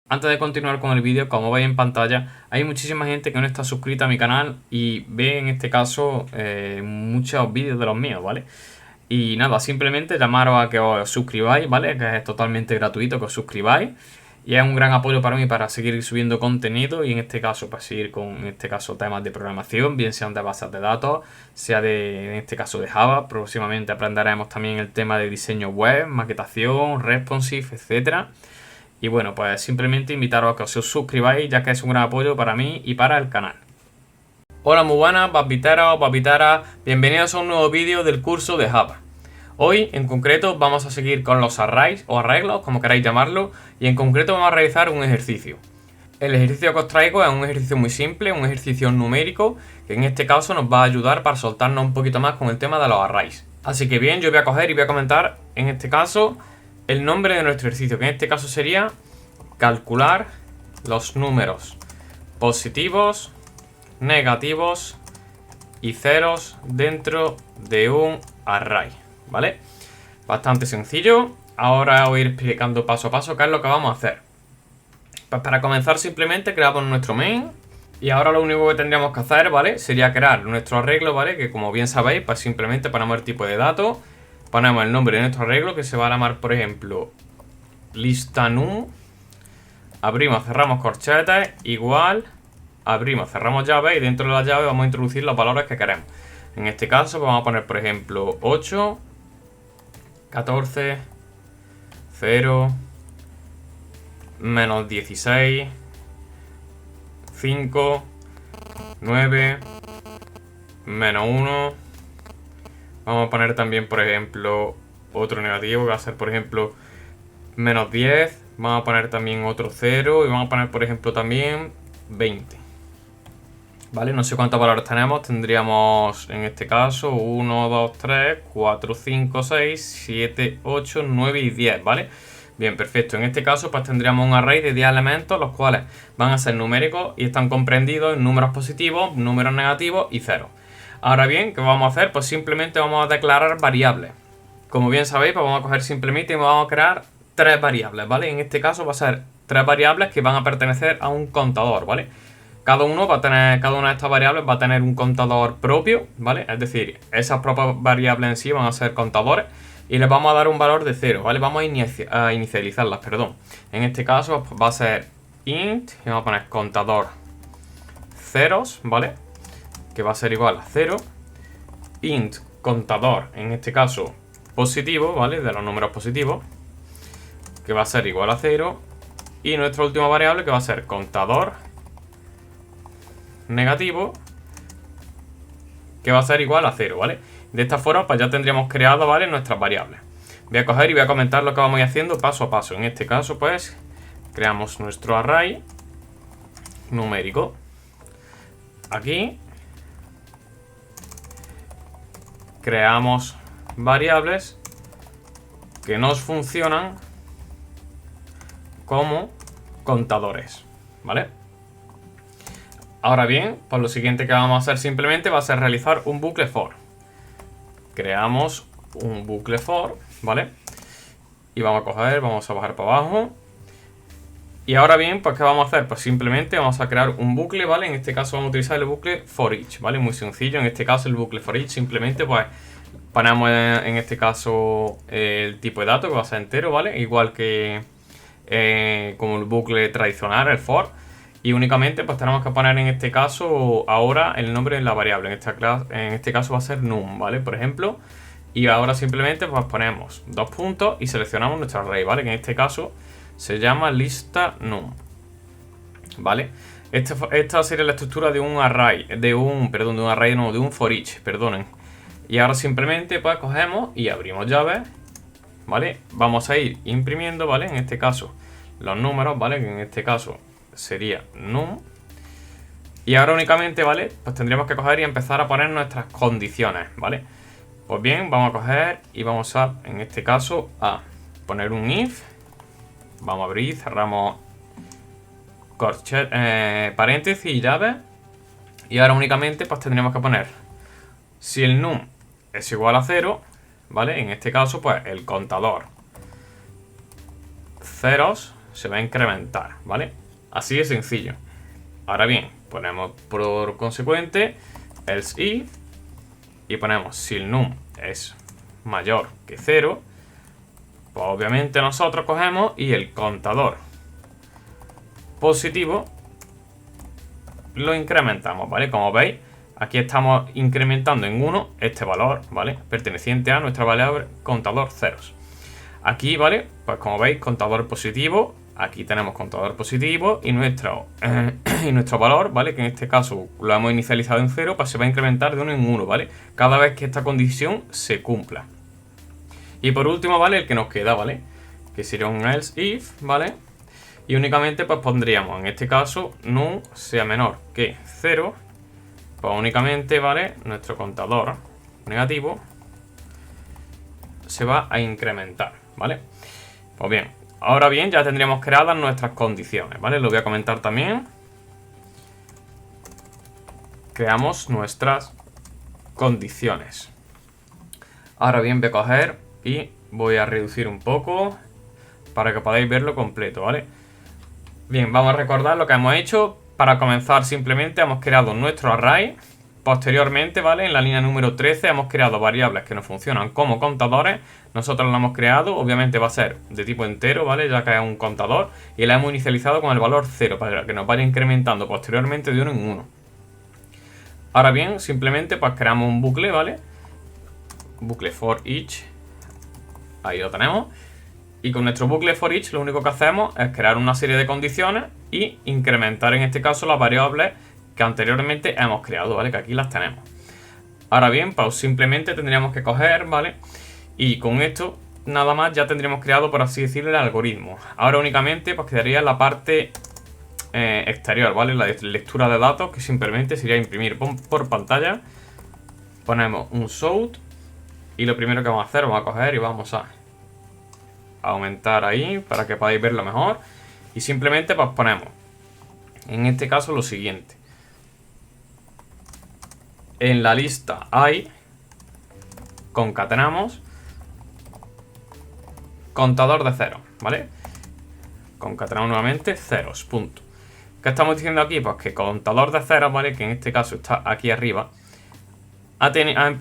Antes de continuar con el vídeo, como veis en pantalla, hay muchísima gente que no está suscrita a mi canal y ve en este caso muchos vídeos de los míos, ¿vale? Y nada, simplemente llamaros a que os suscribáis, ¿vale? Que es totalmente gratuito que os suscribáis. Y es un gran apoyo para mí para seguir subiendo contenido y en este caso para seguir con en este caso temas de programación, bien sean de bases de datos, sea de en este caso de Java. Próximamente aprenderemos también el tema de diseño web, maquetación, responsive, etcétera. Y bueno, pues simplemente invitaros a que os suscribáis, ya que es un gran apoyo para mí y para el canal. Hola, muy buenas, babiteros o babiteras, bienvenidos a un nuevo vídeo del curso de Java. Hoy, en concreto, vamos a seguir con los arrays o arreglos, como queráis llamarlo, y en concreto vamos a realizar un ejercicio. El ejercicio que os traigo es un ejercicio muy simple, un ejercicio numérico, que en este caso nos va a ayudar para soltarnos un poquito más con el tema de los arrays. Así que bien, yo voy a coger y voy a comentar, en este caso, el nombre de nuestro ejercicio, que en este caso sería calcular los números positivos, negativos y ceros dentro de un array, ¿vale? Bastante sencillo. Ahora os voy a ir explicando paso a paso qué es lo que vamos a hacer. Pues para comenzar simplemente creamos nuestro main. Y ahora lo único que tendríamos que hacer, ¿vale? Sería crear nuestro arreglo, ¿vale? Que como bien sabéis, pues simplemente ponemos el tipo de datos, ponemos el nombre de nuestro arreglo, que se va a llamar, por ejemplo, lista num. Abrimos, cerramos corchetes, igual, abrimos, cerramos llave y dentro de la llave vamos a introducir los valores que queremos. En este caso vamos a poner, por ejemplo, 8, 14, 0, menos 16, 5, 9, menos 1. Vamos a poner también, por ejemplo, otro negativo que va a ser, por ejemplo, menos 10. Vamos a poner también otro 0 y vamos a poner, por ejemplo, también 20. ¿Vale? No sé cuántos valores tenemos. Tendríamos, en este caso, 1, 2, 3, 4, 5, 6, 7, 8, 9 y 10, ¿vale? Bien, perfecto. En este caso, pues tendríamos un array de 10 elementos, los cuales van a ser numéricos y están comprendidos en números positivos, números negativos y ceros. Ahora bien, ¿qué vamos a hacer? Pues simplemente vamos a declarar variables. Como bien sabéis, pues vamos a coger simplemente y vamos a crear tres variables, ¿vale? En este caso va a ser tres variables que van a pertenecer a un contador, ¿vale? Cada una de estas variables va a tener un contador propio, ¿vale? Es decir, esas propias variables en sí van a ser contadores y les vamos a dar un valor de 0, ¿vale? Vamos a inicializarlas, perdón. En este caso pues, va a ser int, y vamos a poner contador ceros, ¿vale? Que va a ser igual a 0. Int contador, en este caso positivo, ¿vale? De los números positivos, que va a ser igual a 0. Y nuestra última variable que va a ser contador negativo, que va a ser igual a 0, ¿vale? De esta forma pues ya tendríamos creado, ¿vale? Nuestras variables. Voy a coger y voy a comentar lo que vamos a ir haciendo paso a paso. En este caso pues creamos nuestro array numérico. Aquí creamos variables que nos funcionan como contadores, ¿vale? Ahora bien, pues lo siguiente que vamos a hacer simplemente va a ser realizar un bucle for. Creamos un bucle for, ¿vale? Y vamos a coger, vamos a bajar para abajo. Y ahora bien, pues ¿qué vamos a hacer? Pues simplemente vamos a crear un bucle, ¿vale? En este caso vamos a utilizar el bucle for each, ¿vale? Muy sencillo, en este caso el bucle for each simplemente pues ponemos en este caso el tipo de datos que va a ser entero, ¿vale? Igual que como el bucle tradicional, el for. Y únicamente pues tenemos que poner en este caso ahora el nombre de la variable. En este caso va a ser num, ¿vale? Por ejemplo. Y ahora simplemente pues ponemos dos puntos y seleccionamos nuestro array, ¿vale? Que en este caso se llama lista num, ¿vale? Esta sería la estructura de un array, de un for each, perdonen. Y ahora simplemente pues cogemos y abrimos llave, ¿vale? Vamos a ir imprimiendo, ¿vale? En este caso los números, ¿vale? Que en este caso sería num. Y ahora únicamente, ¿vale? Pues tendríamos que coger y empezar a poner nuestras condiciones, ¿vale? Pues bien, vamos a coger y vamos a, en este caso, a poner un if. Vamos a abrir, cerramos paréntesis y llave. Y ahora únicamente pues tendríamos que poner si el num es igual a 0, ¿vale? En este caso, pues el contador ceros se va a incrementar, ¿vale? Así de sencillo. Ahora bien, ponemos por consecuente else if y ponemos si el num es mayor que 0, pues obviamente nosotros cogemos y el contador positivo lo incrementamos, ¿vale? Como veis, aquí estamos incrementando en 1 este valor, ¿vale? Perteneciente a nuestra variable contador ceros. Aquí, ¿vale? Pues como veis, contador positivo. Aquí tenemos contador positivo y nuestro valor, ¿vale? Que en este caso lo hemos inicializado en 0, pues se va a incrementar de 1 en 1, ¿vale? Cada vez que esta condición se cumpla. Y por último, ¿vale? El que nos queda, ¿vale? Que sería un else if, ¿vale? Y únicamente pues pondríamos, en este caso, num sea menor que 0. Pues únicamente, ¿vale? Nuestro contador negativo se va a incrementar, ¿vale? Pues bien, ahora bien, ya tendríamos creadas nuestras condiciones, ¿vale? Lo voy a comentar también. Creamos nuestras condiciones. Ahora bien, voy a coger y voy a reducir un poco para que podáis verlo completo, ¿vale? Bien, vamos a recordar lo que hemos hecho. Para comenzar, simplemente hemos creado nuestro array. Posteriormente, ¿vale? En la línea número 13 hemos creado variables que nos funcionan como contadores. Nosotros la hemos creado, obviamente va a ser de tipo entero, ¿vale? Ya que es un contador. Y la hemos inicializado con el valor 0 para que nos vaya incrementando posteriormente de 1 en 1. Ahora bien, simplemente pues creamos un bucle, ¿vale? Bucle for each. Ahí lo tenemos. Y con nuestro bucle for each lo único que hacemos es crear una serie de condiciones y incrementar en este caso las variables que anteriormente hemos creado, ¿vale? Que aquí las tenemos. Ahora bien, pues simplemente tendríamos que coger, ¿vale? Y con esto nada más ya tendríamos creado, por así decirlo, el algoritmo. Ahora únicamente pues quedaría la parte exterior, ¿vale? La lectura de datos, que simplemente sería imprimir por pantalla. Ponemos un shout y lo primero que vamos a hacer, vamos a coger y vamos a aumentar ahí para que podáis verlo mejor. Y simplemente pues ponemos, en este caso, lo siguiente. En la lista hay, concatenamos contador de ceros, ¿vale? Concatenamos nuevamente ceros, punto. ¿Qué estamos diciendo aquí? Pues que contador de ceros, ¿vale? Que en este caso está aquí arriba, ha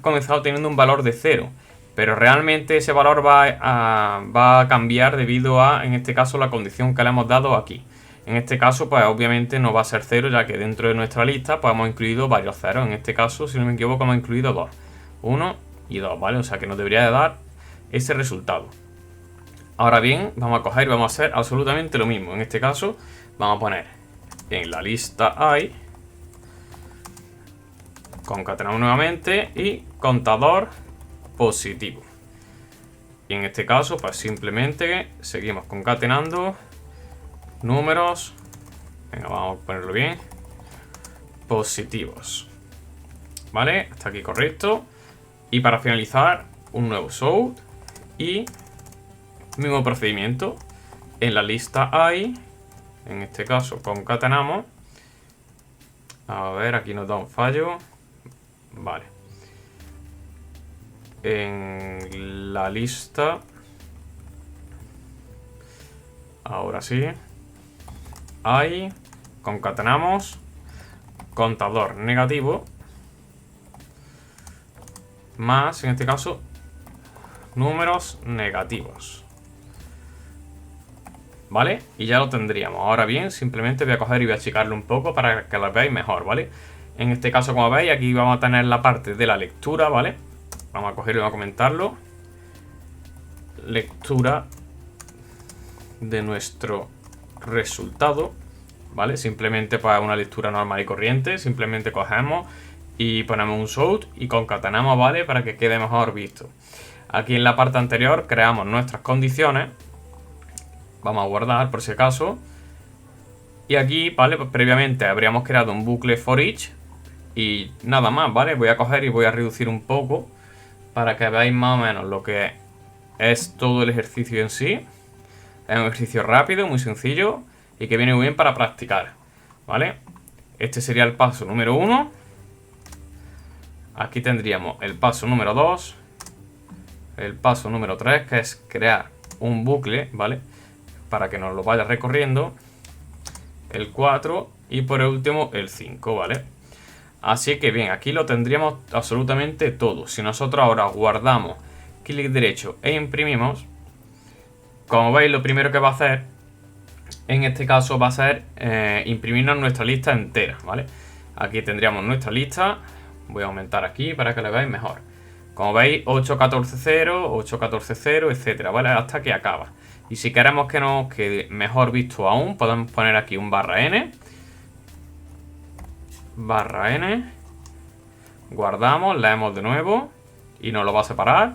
comenzado teniendo un valor de 0. Pero realmente ese valor va a cambiar debido a, en este caso, la condición que le hemos dado aquí. En este caso, pues obviamente no va a ser 0, ya que dentro de nuestra lista pues hemos incluido varios ceros. En este caso, si no me equivoco, hemos incluido 2. 1 y 2, ¿vale? O sea que nos debería de dar ese resultado. Ahora bien, vamos a coger y vamos a hacer absolutamente lo mismo. En este caso, vamos a poner en la lista hay, concatenamos nuevamente y contador positivo. Y en este caso, pues simplemente seguimos concatenando números. Venga, vamos a ponerlo bien. Positivos. ¿Vale? Hasta aquí correcto. Y para finalizar, un nuevo shout. Y mismo procedimiento. En la lista hay, en este caso concatenamos. A ver, aquí nos da un fallo. Vale. En la lista, ahora sí, hay, concatenamos contador negativo más, en este caso, números negativos, ¿vale? Y ya lo tendríamos. Ahora bien, simplemente voy a coger y voy a achicarlo un poco para que lo veáis mejor, ¿vale? En este caso, como veis, aquí vamos a tener la parte de la lectura, ¿vale? Vamos a coger y vamos a comentarlo. Lectura de nuestro resultado, ¿vale? Simplemente para una lectura normal y corriente. Simplemente cogemos y ponemos un shout y concatenamos, ¿vale? Para que quede mejor visto. Aquí en la parte anterior creamos nuestras condiciones. Vamos a guardar por si acaso. Y aquí, ¿vale? Pues previamente habríamos creado un bucle for each. Y nada más, ¿vale? Voy a coger y voy a reducir un poco para que veáis más o menos lo que es todo el ejercicio en sí. Es un ejercicio rápido, muy sencillo y que viene muy bien para practicar, ¿vale? Este sería el paso número 1. Aquí tendríamos el paso número 2. El paso número 3, que es crear un bucle, ¿vale? para que nos lo vaya recorriendo, el 4 y por último el 5, ¿vale? Así que bien, aquí lo tendríamos absolutamente todo. Si nosotros ahora guardamos, clic derecho e imprimimos, como veis, lo primero que va a hacer en este caso va a ser imprimirnos nuestra lista entera, ¿vale? Aquí tendríamos nuestra lista. Voy a aumentar aquí para que lo veáis mejor. Como veis, 8.14.0, 8.14.0, etcétera, ¿vale? Hasta que acaba. Y si queremos que nos quede mejor visto aún, podemos poner aquí un /n. /n. Guardamos, leemos de nuevo y nos lo va a separar.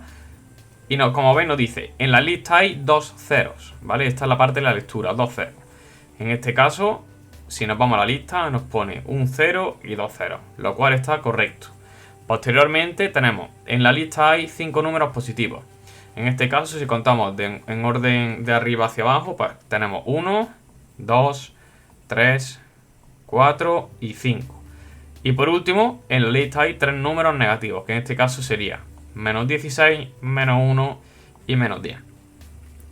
Y como veis nos dice, en la lista hay 2 ceros, ¿vale? Esta es la parte de la lectura, 2 ceros. En este caso, si nos vamos a la lista, nos pone un 0 y 2 ceros, lo cual está correcto. Posteriormente tenemos, en la lista hay 5 números positivos. En este caso, si contamos en orden de arriba hacia abajo, pues tenemos 1, 2, 3, 4 y 5. Y por último, en la lista hay 3 números negativos, que en este caso sería menos 16, menos 1 y menos 10.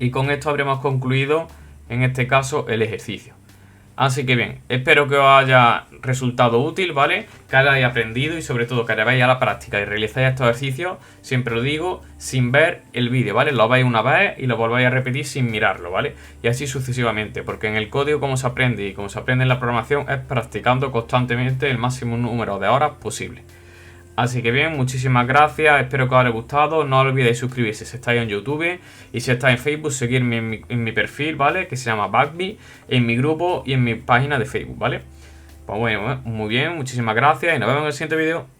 Y con esto habremos concluido, en este caso, el ejercicio. Así que bien, espero que os haya resultado útil, ¿vale? Que hayáis aprendido y sobre todo que hayáis a la práctica y realizáis estos ejercicios, siempre lo digo, sin ver el vídeo, ¿vale? Lo veis una vez y lo volváis a repetir sin mirarlo, ¿vale? Y así sucesivamente, porque en el código como se aprende y como se aprende en la programación es practicando constantemente el máximo número de horas posible. Así que bien, muchísimas gracias, espero que os haya gustado, no olvidéis suscribirse si estáis en YouTube y si estáis en Facebook, seguirme en mi perfil, ¿vale? Que se llama Bugby, en mi grupo y en mi página de Facebook, ¿vale? Pues bueno, muy bien, muchísimas gracias y nos vemos en el siguiente vídeo.